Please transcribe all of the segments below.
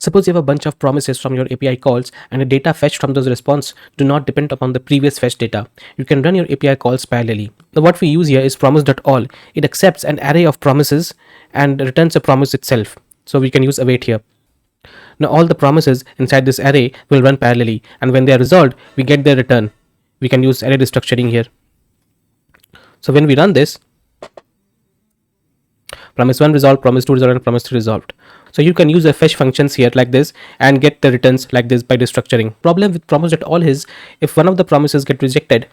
Suppose you have a bunch of promises from your API calls and the data fetched from those response do not depend upon the previous fetched data. You can run your API calls parallelly. Now what we use here is Promise.all. It accepts an array of promises and returns a promise itself. So we can use await here. Now all the promises inside this array will run parallelly, and when they are resolved, we get their return. We can use array restructuring here. So when we run this, promise 1 resolved, promise 2 resolved, and promise 3 resolved. So you can use the fetch functions here like this and get the returns like this by restructuring. Problem with Promise.all is if one of the promises get rejected,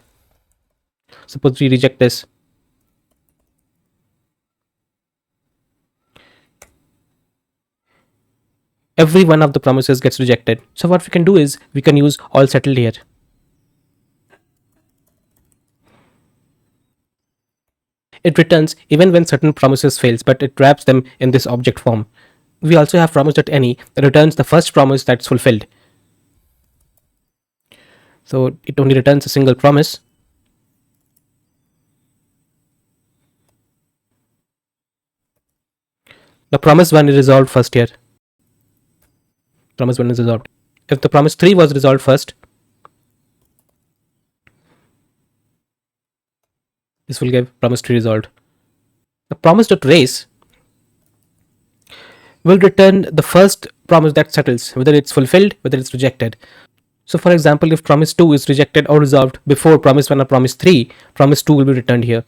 suppose we reject this, every one of the promises gets rejected. So what we can do is we can use allSettled here. It returns even when certain promises fails, but it wraps them in this object form. We also have Promise.any that returns the first promise that's fulfilled. So it only returns a single promise. The promise 1 is resolved first here. Promise 1 is resolved. If the promise 3 was resolved first, this will give promise 3 resolved. The promise.race will return the first promise that settles, whether it's fulfilled, whether it's rejected. So for example, if promise 2 is rejected or resolved before promise 1 or promise 3, promise 2 will be returned here.